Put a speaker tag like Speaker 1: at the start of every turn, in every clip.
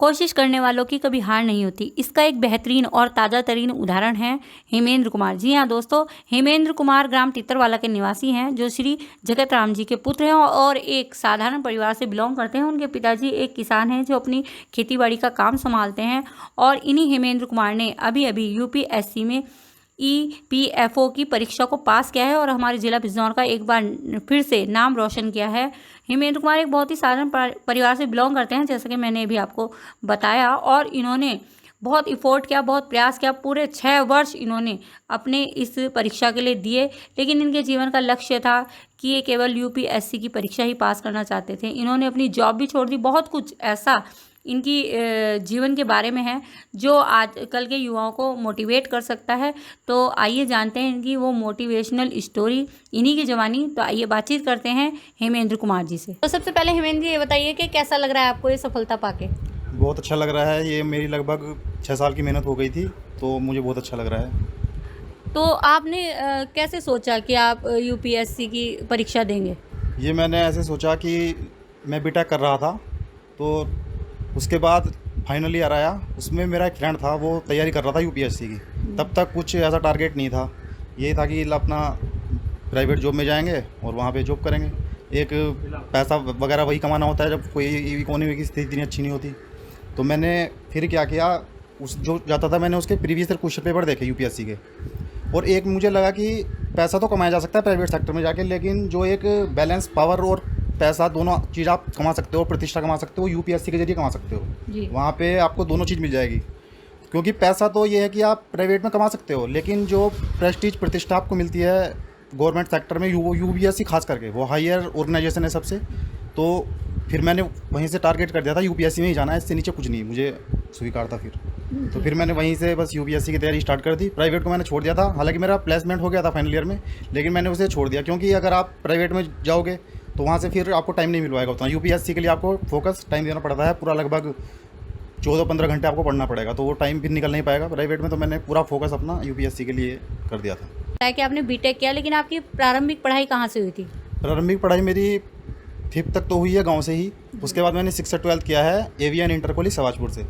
Speaker 1: कोशिश करने वालों की कभी हार नहीं होती। इसका एक बेहतरीन और ताज़ा तरीन उदाहरण है हेमेंद्र कुमार। जी हाँ दोस्तों, हेमेंद्र कुमार ग्राम तितरवाला के निवासी हैं, जो श्री जगत राम जी के पुत्र हैं और एक साधारण परिवार से बिलोंग करते हैं। उनके पिताजी एक किसान हैं जो अपनी खेतीबाड़ी का काम संभालते हैं और इन्हीं हेमेंद्र कुमार ने अभी अभी यूपीएससी में ईपीएफओ की परीक्षा को पास किया है और हमारे जिला बिजनौर का एक बार फिर से नाम रोशन किया है। हेमेंद्र कुमार एक बहुत ही साधारण परिवार से बिलोंग करते हैं, जैसा कि मैंने अभी आपको बताया, और इन्होंने बहुत इफ़ोर्ट किया, बहुत प्रयास किया। पूरे 6 वर्ष इन्होंने अपने इस परीक्षा के लिए दिए, लेकिन इनके जीवन का लक्ष्य था कि ये केवल यूपीएससी की परीक्षा ही पास करना चाहते थे। इन्होंने अपनी जॉब भी छोड़ दी। बहुत कुछ ऐसा इनकी जीवन के बारे में है जो आजकल के युवाओं को मोटिवेट कर सकता है। तो आइए जानते हैं इनकी वो मोटिवेशनल स्टोरी, इन्हीं की जवानी। तो आइए बातचीत करते हैं हेमेंद्र कुमार जी से। तो सबसे पहले हेमेंद्र जी ये बताइए कि कैसा लग रहा है आपको ये सफलता पाके?
Speaker 2: बहुत अच्छा लग रहा है। ये मेरी लगभग 6 साल की मेहनत हो गई थी, तो मुझे बहुत अच्छा लग रहा है।
Speaker 1: तो आपने कैसे सोचा कि आप यूपीएससी की परीक्षा देंगे?
Speaker 2: ये मैंने ऐसे सोचा कि मैं बीटेक कर रहा था, तो उसके बाद फाइनल ईयर आया। उसमें मेरा एक फ्रेंड था, वो तैयारी कर रहा था यूपीएससी की। तब तक कुछ ऐसा टारगेट नहीं था। ये था कि अपना प्राइवेट जॉब में जाएंगे और वहाँ पे जॉब करेंगे। एक पैसा वगैरह वही कमाना होता है जब कोई इकोनॉमी की स्थिति इतनी अच्छी नहीं होती। तो मैंने फिर क्या किया, उस जो जाता था मैंने उसके प्रीवियस ईयर क्वेश्चन पेपर देखे यूपीएससी के, और एक मुझे लगा कि पैसा तो कमाया जा सकता है प्राइवेट सेक्टर में जाके, लेकिन जो एक बैलेंस पावर और पैसा दोनों चीज़ आप कमा सकते हो, प्रतिष्ठा कमा सकते हो, यूपीएससी के जरिए कमा सकते हो। वहाँ पे आपको दोनों चीज़ मिल जाएगी। क्योंकि पैसा तो ये है कि आप प्राइवेट में कमा सकते हो, लेकिन जो प्रेस्टीज प्रतिष्ठा आपको मिलती है गवर्नमेंट सेक्टर में, यूपीएससी खास करके वो हायर ऑर्गेनाइजेशन है सबसे। तो फिर मैंने वहीं से टारगेट कर दिया था यूपीएससी में ही जाना है, इससे नीचे कुछ नहीं मुझे स्वीकार था फिर। तो फिर मैंने वहीं से बस यूपीएससी की तैयारी स्टार्ट कर दी। प्राइवेट को मैंने छोड़ दिया था, हालांकि मेरा प्लेसमेंट हो गया था फाइनल ईयर में, लेकिन मैंने उसे छोड़ दिया। क्योंकि अगर आप प्राइवेट में जाओगे तो वहाँ से फिर आपको टाइम नहीं मिल पाएगा उतना। यूपीएससी के लिए आपको फोकस टाइम देना पड़ता है, पूरा लगभग 14-15 घंटे आपको पढ़ना पड़ेगा, तो वो टाइम फिर निकल नहीं पाएगा प्राइवेट में। तो मैंने पूरा फोकस अपना यूपीएससी के लिए कर दिया था।
Speaker 1: कि आपने बीटेक किया, लेकिन आपकी प्रारंभिक पढ़ाई कहाँ से हुई थी?
Speaker 2: प्रारंभिक पढ़ाई मेरी 5th तक तो हुई है गांव से ही। उसके बाद मैंने 6 से 12th किया है एवियन इंटर कॉलेज सवाजपुर से।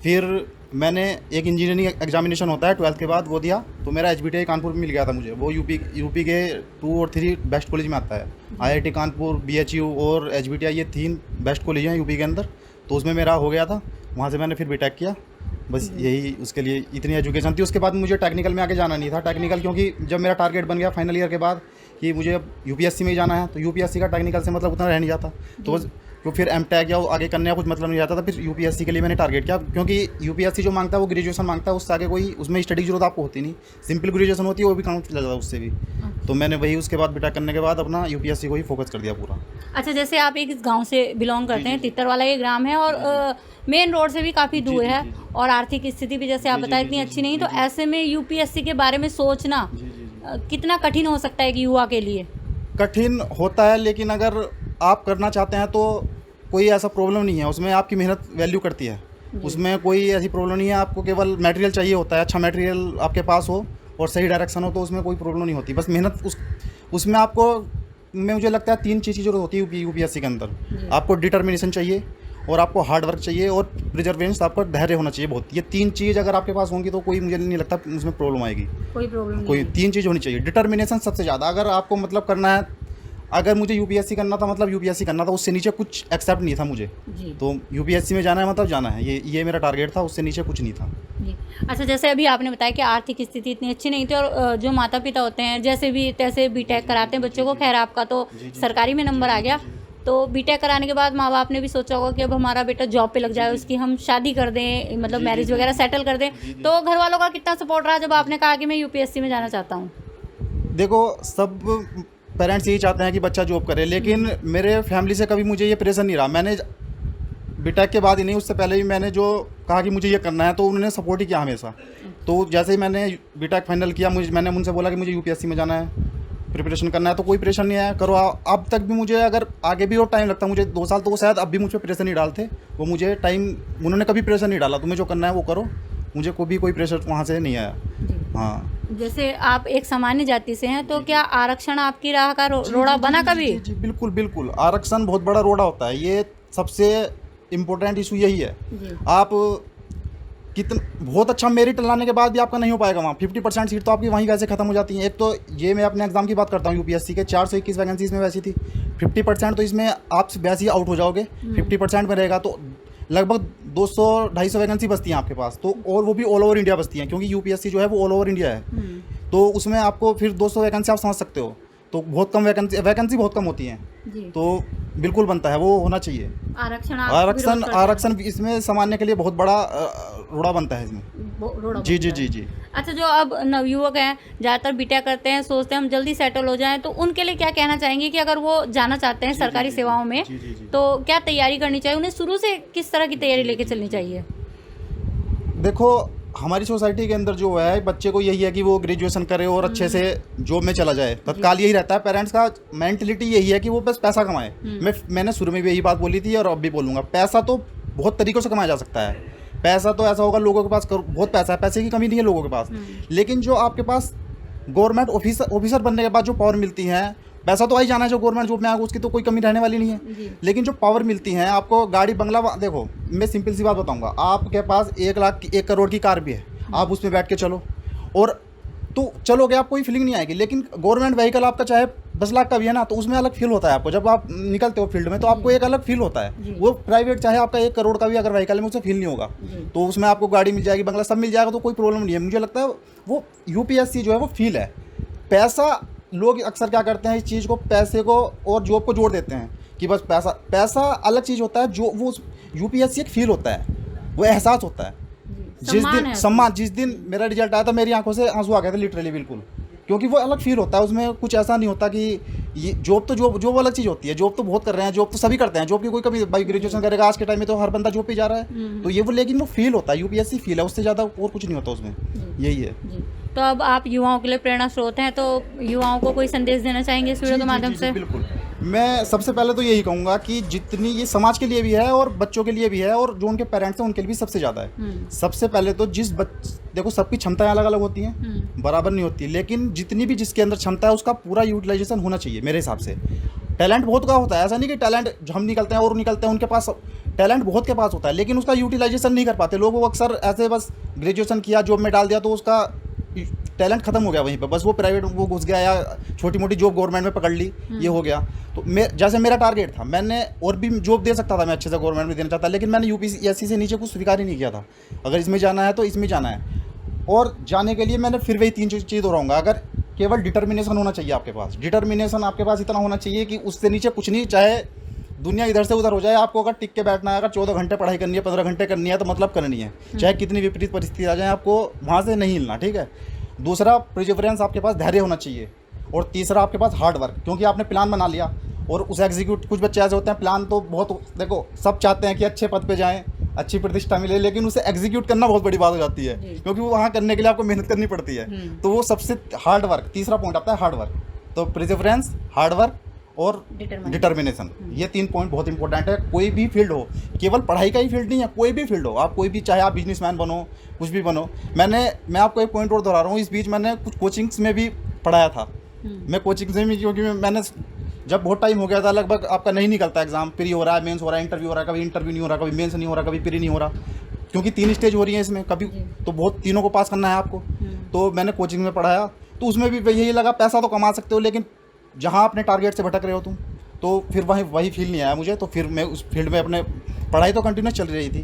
Speaker 2: फिर मैंने एक इंजीनियरिंग एग्जामिनेशन होता है 12th के बाद, वो दिया, तो मेरा एचबीटीआई कानपुर में मिल गया था मुझे। वो यूपी के 2 और 3 बेस्ट कॉलेज में आता है। आईआईटी कानपुर, बीएचयू और एचबीटीआई, ये 3 बेस्ट कॉलेज हैं यूपी के अंदर। तो उसमें मेरा हो गया था, वहाँ से मैंने फिर बीटेक किया। बस यही उसके लिए इतनी एजुकेशन थी। उसके बाद मुझे टेक्निकल में आगे जाना नहीं था। टेक्निकल क्योंकि जब मेरा टारगेट बन गया फाइनल ईयर के बाद कि मुझे अब यूपीएससी में ही जाना है, तो यूपीएससी का टेक्निकल से मतलब उतना रह नहीं जाता। तो फिर एमटेक या आगे करने का कुछ मतलब नहीं जाता था। फिर यूपीएससी के लिए मैंने टारगेट किया, क्योंकि यूपीएससी जो मांगता है वो ग्रेजुएशन मांगता है, उससे आगे कोई उसमें स्टडी की जरूरत आपको होती नहीं। सिंपल ग्रेजुएशन होती है, वो भी काम चला जाता है उससे भी। तो मैंने वही उसके बाद बीटेक करने के बाद अपना यूपीएससी को ही फोकस कर दिया पूरा।
Speaker 1: अच्छा, जैसे आप एक गांव से बिलोंग करते हैं, तितरवाला ये ग्राम है और मेन रोड से भी काफ़ी दूर है, और आर्थिक स्थिति भी जैसे आप बताएं इतनी अच्छी नहीं। तो ऐसे में यूपीएससी के बारे में सोचना कितना कठिन हो सकता है कि युवा के लिए?
Speaker 2: कठिन होता है, लेकिन अगर आप करना चाहते हैं तो कोई ऐसा प्रॉब्लम नहीं है। उसमें आपकी मेहनत वैल्यू करती है, उसमें कोई ऐसी प्रॉब्लम नहीं है। आपको केवल मटेरियल चाहिए होता है, अच्छा मटेरियल आपके पास हो और सही डायरेक्शन हो, तो उसमें कोई प्रॉब्लम नहीं होती। बस मेहनत उसमें आपको, मुझे लगता है 3 चीज़ की जरूरत होती है यूपीएससी के अंदर। आपको डिटर्मिनेशन चाहिए, और आपको हार्ड वर्क चाहिए, और प्रिजर्वेंस, आपका धैर्य होना चाहिए बहुत। ये 3 चीज़ अगर आपके पास होंगी तो कोई, मुझे नहीं लगता उसमें प्रॉब्लम आएगी।
Speaker 1: कोई प्रॉब्लम
Speaker 2: कोई 3 चीज़ होनी चाहिए। डिटर्मिनेशन सबसे ज़्यादा, अगर आपको मतलब करना है, अगर मुझे यूपीएससी करना था मतलब यूपीएससी करना था, उससे नीचे कुछ एक्सेप्ट नहीं था मुझे। तो यूपीएससी में जाना है मतलब जाना है, ये मेरा टारगेट था, उससे नीचे कुछ नहीं था
Speaker 1: जी। अच्छा, जैसे अभी आपने बताया कि आर्थिक स्थिति इतनी अच्छी नहीं थी, और जो माता पिता होते हैं जैसे भी तैसे बीटेक कराते हैं बच्चों को। खैर आपका तो सरकारी में नंबर आ गया, तो बीटेक कराने के बाद माँ बाप ने भी सोचा होगा कि अब हमारा बेटा जॉब पे लग जाए, उसकी हम शादी कर दें, मतलब मैरिज वगैरह सेटल कर दें। तो घर वालों का कितना सपोर्ट रहा जब आपने कहा कि मैं यूपीएससी में जाना चाहता हूँ?
Speaker 2: देखो, सब पेरेंट्स यही चाहते हैं कि बच्चा जॉब करे, लेकिन मेरे फैमिली से कभी मुझे ये प्रेशर नहीं रहा। मैंने बीटेक के बाद ही नहीं, उससे पहले भी मैंने जो कहा कि मुझे ये करना है, तो उन्होंने सपोर्ट ही किया हमेशा। तो जैसे ही मैंने बीटेक फाइनल किया, मैंने उनसे बोला कि मुझे यूपीएससी में जाना है, प्रिपरेशन करना है, तो कोई प्रेशर नहीं आया, करो। अब तक भी मुझे अगर आगे भी और टाइम लगता, मुझे 2 साल, तो वो शायद अब भी मुझ पर प्रेशर नहीं डालते। वो मुझे टाइम, उन्होंने कभी प्रेशर नहीं डाला, तुम्हें जो करना है वो करो। मुझे कोई प्रेशर वहाँ से नहीं आया। हाँ,
Speaker 1: जैसे आप एक सामान्य जाति से हैं, तो क्या आरक्षण आपकी राह का रोड़ा बना कभी?
Speaker 2: जी, बिल्कुल बिल्कुल। आरक्षण बहुत बड़ा रोड़ा होता है। ये सबसे इम्पोर्टेंट इशू यही है।
Speaker 1: जी।
Speaker 2: आप बहुत अच्छा मेरिट लाने के बाद भी आपका नहीं हो पाएगा वहाँ। 50% सीट तो आपकी वहीं वैसे खत्म हो जाती हैं। एक तो ये मैं अपने एग्जाम की बात करता हूँ, यूपीएससी के 421 वैकेंसीज में वैसी थी। 50% तो इसमें आप वैसे ही आउट हो जाओगे। 50% में रहेगा तो लगभग 200-250 वैकेंसी बचती हैं आपके पास, तो और वो भी ऑल ओवर इंडिया बचती हैं, क्योंकि यूपीएससी जो है वो ऑल ओवर इंडिया है। तो उसमें आपको फिर 200 वैकेंसी आप समझ सकते हो, तो बहुत कम वैकेंसी बहुत कम होती हैं।
Speaker 1: जी।
Speaker 2: तो बिल्कुल बनता है, वो होना चाहिए।
Speaker 1: आरक्षण आप विरोध करते हैं?
Speaker 2: आरक्षण इसमें सामान्य के लिए बहुत बड़ा रोड़ा बनता है इसमें।
Speaker 1: रोड़ा
Speaker 2: जी
Speaker 1: बनता
Speaker 2: जी
Speaker 1: है।
Speaker 2: जी जी।
Speaker 1: अच्छा, जो अब नवयुवक हैं, ज़्यादातर बीटेक करते हैं, सोचते हैं हम जल्दी सेटल हो जाएं, तो उनके लिए क्या कहना चाहेंगे कि अगर वो जाना चाहते हैं सरकारी सेवाओं में, तो क्या तैयारी करनी चाहिए उन्हें? शुरू से किस तरह की तैयारी लेके चलनी चाहिए?
Speaker 2: देखो, हमारी सोसाइटी के अंदर जो है बच्चे को यही है कि वो ग्रेजुएशन करे और अच्छे से जॉब में चला जाए। तत्काल यही रहता है, पेरेंट्स का मेंटलिटी यही है कि वो बस पैसा कमाए। मैंने शुरू में भी यही बात बोली थी और अब भी बोलूँगा, पैसा तो बहुत तरीक़ों से कमाया जा सकता है। पैसा तो ऐसा होगा, लोगों के पास बहुत पैसा है, पैसे की कमी नहीं है लोगों के पास, लेकिन जो आपके पास गवर्नमेंट ऑफिसर बनने के बाद जो पावर मिलती है, पैसा तो आई जाना है, जो गवर्नमेंट जॉब में आएगा उसकी तो कोई कमी रहने वाली नहीं है। लेकिन जो पावर मिलती है आपको, गाड़ी बंगला, देखो मैं सिंपल सी बात बताऊंगा, आपके पास 1 करोड़ की कार भी है, आप उसमें बैठ के चलो और तो चलोगे, आप कोई फीलिंग नहीं आएगी। लेकिन गवर्नमेंट व्हीकल आपका चाहे 10 लाख का भी है ना, तो उसमें अलग फील होता है आपको। जब आप निकलते हो फील्ड में तो आपको एक अलग फील होता है। वो प्राइवेट चाहे आपका 1 करोड़ का भी अगर व्हीकल में, उसे फील नहीं होगा। तो उसमें आपको गाड़ी मिल जाएगी, बंगला सब मिल जाएगा, तो कोई प्रॉब्लम नहीं है। मुझे लगता है वो यूपीएससी जो है वो फील है। पैसा, लोग अक्सर क्या करते हैं, इस चीज़ को, पैसे को और जॉब को जोड़ देते हैं कि बस पैसा अलग चीज़ होता है। जो वो यूपीएससी एक फील होता है, वो एहसास होता है। जिस दिन मेरा रिजल्ट आया था, मेरी आंखों से आंसू आ गए थे लिटरली, बिल्कुल, क्योंकि वो अलग फील होता है। उसमें कुछ ऐसा नहीं होता कि ये जॉब अलग चीज़ होती है। जॉब तो बहुत कर रहे हैं, जॉब तो सभी करते हैं, जॉब की कोई कभी, भाई ग्रेजुएशन करेगा आज के टाइम में तो हर बंदा जॉब पे जा रहा है। तो ये वो, लेकिन वो फील होता है, यूपीएससी फील है, उससे ज़्यादा और कुछ नहीं होता उसमें, यही है।
Speaker 1: तो अब आप युवाओं के लिए प्रेरणा स्रोत हैं, तो युवाओं को कोई संदेश देना चाहेंगे इस वीडियो के माध्यम से?
Speaker 2: बिल्कुल, मैं सबसे पहले तो यही कहूँगा कि जितनी ये समाज के लिए भी है और बच्चों के लिए भी है और जो उनके पेरेंट्स हैं उनके लिए भी सबसे ज़्यादा है। सबसे पहले तो देखो, सबकी क्षमताएं अलग अलग होती हैं, बराबर नहीं होती, लेकिन जितनी भी जिसके अंदर क्षमता है उसका पूरा यूटिलाइजेशन होना चाहिए मेरे हिसाब से। टैलेंट बहुत का होता है, ऐसा नहीं कि टैलेंट हम निकलते हैं और निकलते हैं, उनके पास टैलेंट बहुत के पास होता है, लेकिन उसका यूटिलाइजेशन नहीं कर पाते लोग। वो अक्सर ऐसे बस ग्रेजुएशन किया, जॉब में डाल दिया, तो उसका टैलेंट खत्म हो गया वहीं पे, बस वो प्राइवेट वो घुस गया या छोटी मोटी जॉब गवर्नमेंट में पकड़ ली, ये हो गया। तो जैसे मेरा टारगेट था, मैंने और भी जॉब दे सकता था, मैं अच्छे से गवर्नमेंट में देना चाहता, लेकिन मैंने यूपीएससी से नीचे कुछ स्वीकार ही नहीं किया था। अगर इसमें जाना है तो इसमें जाना है, और जाने के लिए मैंने फिर वही 3 चीज़ दोहराऊंगा। अगर केवल डिटर्मिनेशन होना चाहिए आपके पास, डिटर्मिनेशन आपके पास इतना होना चाहिए कि उससे नीचे कुछ नहीं, चाहे दुनिया इधर से उधर हो जाए, आपको अगर टिक के बैठना है, अगर 14 घंटे पढ़ाई करनी है, 15 घंटे करनी है, तो मतलब करनी है, चाहे कितनी विपरीत परिस्थिति आ जाए, आपको वहाँ से नहीं हिलना, ठीक है। दूसरा, प्रिजर्वेंस, आपके पास धैर्य होना चाहिए। और तीसरा, आपके पास हार्ड वर्क, क्योंकि आपने प्लान बना लिया और उसे एग्जीक्यूट, कुछ बच्चे ऐसे होते हैं प्लान तो बहुत, देखो सब चाहते हैं कि अच्छे पद पे जाएं, अच्छी प्रतिष्ठा मिले, लेकिन उसे एग्जीक्यूट करना बहुत बड़ी बात हो जाती है, क्योंकि वो वहाँ करने के लिए आपको मेहनत करनी पड़ती है। तो वो सबसे हार्ड वर्क, तीसरा पॉइंट आता है हार्ड वर्क। तो प्रिजर्वेंस, हार्ड वर्क और डिटर्मिनेशन, ये 3 पॉइंट बहुत इंपॉर्टेंट है। कोई भी फील्ड हो, केवल पढ़ाई का ही फील्ड नहीं है, कोई भी फील्ड हो, आप कोई भी, चाहे आप बिजनेसमैन बनो, कुछ भी बनो। मैं आपको एक पॉइंट और दोहरा रहा हूँ, इस बीच मैंने कुछ कोचिंग्स में भी पढ़ाया था। मैं कोचिंग्स में भी, क्योंकि मैंने जब बहुत टाइम हो गया था, लगभग आपका नहीं निकलता एग्जाम, प्री हो रहा है, मेंस हो रहा है, इंटरव्यू हो रहा है, कभी इंटरव्यू नहीं हो रहा, कभी मेंस नहीं हो रहा, कभी प्री नहीं हो रहा, क्योंकि 3 स्टेज हो रही है इसमें, कभी तो बहुत तीनों को पास करना है आपको। तो मैंने कोचिंग में पढ़ाया, तो उसमें भी यही लगा, पैसा तो कमा सकते हो, लेकिन जहाँ अपने टारगेट से भटक रहे हो तुम, तो फिर वही फील नहीं आया मुझे। तो फिर मैं उस फील्ड में, अपने पढ़ाई तो कंटिन्यूस चल रही थी,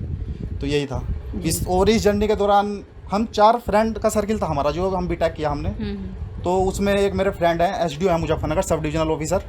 Speaker 2: तो यही था। इस जर्नी के दौरान हम 4 फ्रेंड का सर्किल था हमारा, जो हम बीटेक किया हमने। तो उसमें एक मेरे फ्रेंड हैं, एसडीओ है मुजफ्फरनगर, सब डिविजनल ऑफिसर,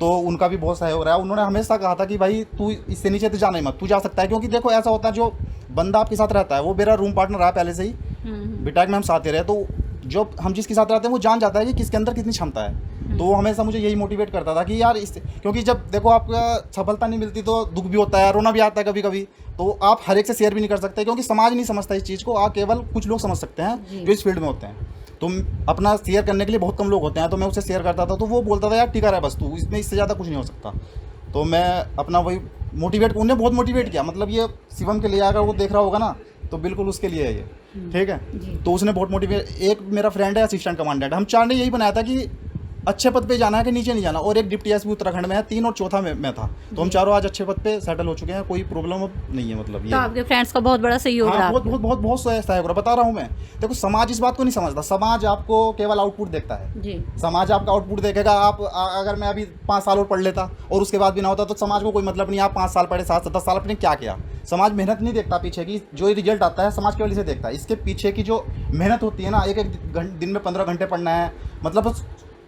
Speaker 2: तो उनका भी बहुत सहयोग रहा। उन्होंने हमेशा कहा था कि भाई तू इससे नीचे तो जाना ही मत, तू जा सकता है। क्योंकि देखो ऐसा होता है, जो बंदा आपके साथ रहता है, वो मेरा रूम पार्टनर रहा पहले से ही, बीटेक में हम साथ ही रहे, तो जो हम जिसके साथ रहते हैं वो जान जाता है कि किसके अंदर कितनी क्षमता है। तो वो हमेशा मुझे यही मोटिवेट करता था कि यार क्योंकि जब देखो आपका सफलता नहीं मिलती तो दुख भी होता है, रोना भी आता है कभी कभी, तो आप हर एक से शेयर भी नहीं कर सकते, क्योंकि समाज नहीं समझता इस चीज़ को। केवल कुछ लोग समझ सकते हैं जो इस फील्ड में होते हैं। तो अपना शेयर करने के लिए बहुत कम लोग होते हैं, तो मैं उससे शेयर करता था, तो वो बोलता था यार टिका रहा है बस तू, इसमें इससे ज़्यादा कुछ नहीं हो सकता। तो मैं अपना वही मोटिवेट, उन्हें बहुत मोटिवेट किया, मतलब ये शिवम के लिए, अगर वो देख रहा होगा ना तो बिल्कुल उसके लिए है ये, ठीक है। तो उसने बहुत मोटिवेट, एक मेरा फ्रेंड है असिस्टेंट कमांडेंट, हम 4 ने यही बनाया था कि अच्छे पद पे जाना है कि नीचे नहीं जाना। और एक डिप्टी एसपी उत्तराखंड में है, 3 और चौथा मैं था, तो हम चारों आज अच्छे पद पे सेटल हो चुके हैं, कोई प्रॉब्लम अब नहीं है। मतलब
Speaker 1: तो
Speaker 2: ये
Speaker 1: आपके फ्रेंड्स का बहुत बड़ा सहयोग रहा
Speaker 2: हाँ, बहुत
Speaker 1: आपको।
Speaker 2: बहुत बहुत बहुत सहयोग रहा, बता रहा हूँ मैं। देखो समाज इस बात को नहीं समझता, समाज आपको केवल आउटपुट देखता है।
Speaker 1: जी
Speaker 2: समाज आपका आउटपुट देखेगा। आप अगर मैं अभी 5 साल और पढ़ लेता और उसके बाद भी ना होता तो समाज को कोई मतलब नहीं। आप 5 साल पढ़े, 7 से 10 साल अपने क्या किया। समाज मेहनत नहीं देखता पीछे की, जो रिजल्ट आता है समाज केवल इसे देखता है। इसके पीछे की जो मेहनत होती है ना, एक दिन में 15 घंटे पढ़ना है, मतलब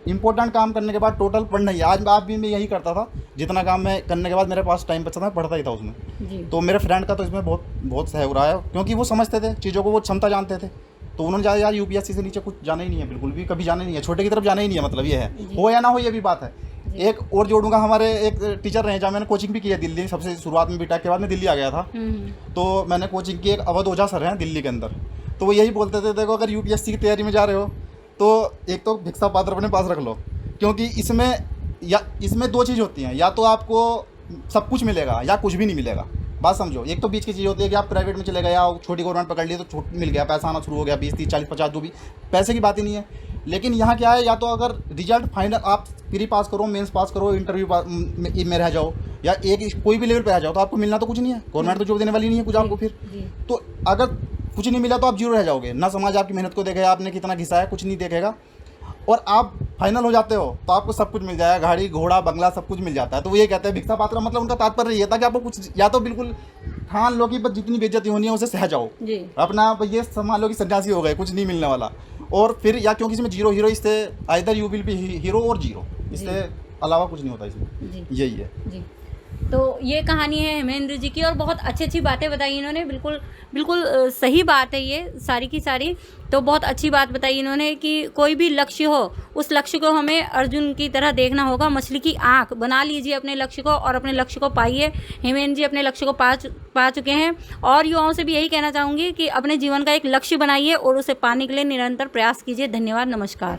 Speaker 2: इंपॉर्टेंट काम करने के बाद टोटल पढ़ना ही। आज भी मैं यही करता था, जितना काम मैं करने के बाद मेरे पास टाइम बचता था, पढ़ता ही था उसमें।
Speaker 1: जी
Speaker 2: तो मेरे फ्रेंड का तो इसमें बहुत सहयोग रहा है, क्योंकि वो समझते थे चीज़ों को, वो क्षमता जानते थे। तो उन्होंने ज़्यादा यार यूपीएससी से नीचे कुछ जाना ही नहीं है, बिल्कुल भी कभी जाना ही नहीं है, छोटे की तरफ जाना ही नहीं है। मतलब ये है, हो या ना हो ये भी बात है। एक और जोड़ूंगा, हमारे एक टीचर रहे जहाँ मैंने कोचिंग भी की है दिल्ली, सबसे शुरुआत में बीटेक के बाद मैं दिल्ली आ गया था। तो मैंने कोचिंग की, एक अवध ओझा सर हैं दिल्ली के अंदर। तो वो यही बोलते थे, देखो अगर यूपीएससी की तैयारी में जा रहे हो तो एक तो भिक्षा पात्र अपने पास रख लो, क्योंकि इसमें 2 चीज़ होती हैं, या तो आपको सब कुछ मिलेगा या कुछ भी नहीं मिलेगा। बात समझो, एक तो बीच की चीज़ होती है कि आप प्राइवेट में चले गए या छोटी गवर्नमेंट पकड़ ली तो छूट मिल गया, पैसा आना शुरू हो गया, 20, 30, 40, 50, जो भी पैसे की बात ही नहीं है। लेकिन यहाँ क्या है, या तो अगर रिजल्ट फाइनल आप प्री पास करो, मेंस पास करो, इंटरव्यू में रह जाओ, या एक कोई भी लेवल पे आ जाओ, तो आपको मिलना तो कुछ नहीं है। गवर्नमेंट तो जॉब देने वाली नहीं है कुछ आपको फिर। तो अगर कुछ नहीं मिला तो आप जीरो रह जाओगे ना। समाज आपकी मेहनत को देखेगा, आपने कितना घिसा है, कुछ नहीं देखेगा। और आप फाइनल हो जाते हो तो आपको सब कुछ मिल जाएगा, गाड़ी घोड़ा बंगला सब कुछ मिल जाता है। तो वो ये कहते हैं भिक्षा पात्र, मतलब उनका तात्पर्य ये था कि आपको कुछ, या तो बिल्कुल ठान लो कि बस जितनी बेइज्जती होनी है उसे सह जाओ
Speaker 1: जी
Speaker 2: अपना, ये समझ लो कि सन्यासी हो गए, कुछ नहीं मिलने वाला। और फिर या क्योंकि इसमें जीरो हीरो, इससे either you will be hero और जीरो, इससे अलावा कुछ नहीं होता इसमें।
Speaker 1: जी
Speaker 2: यही है
Speaker 1: जी। तो ये कहानी है हेमेंद्र जी की, और बहुत अच्छी अच्छी बातें बताई इन्होंने। बिल्कुल बिल्कुल सही बात है ये सारी की सारी। तो बहुत अच्छी बात बताई इन्होंने कि कोई भी लक्ष्य हो, उस लक्ष्य को हमें अर्जुन की तरह देखना होगा, मछली की आंख बना लीजिए अपने लक्ष्य को और अपने लक्ष्य को पाइए। हेमेंद्र जी अपने लक्ष्य को पा चुके हैं, और युवाओं से भी यही कहना चाहूँगी कि अपने जीवन का एक लक्ष्य बनाइए और उसे पाने के लिए निरंतर प्रयास कीजिए। धन्यवाद, नमस्कार।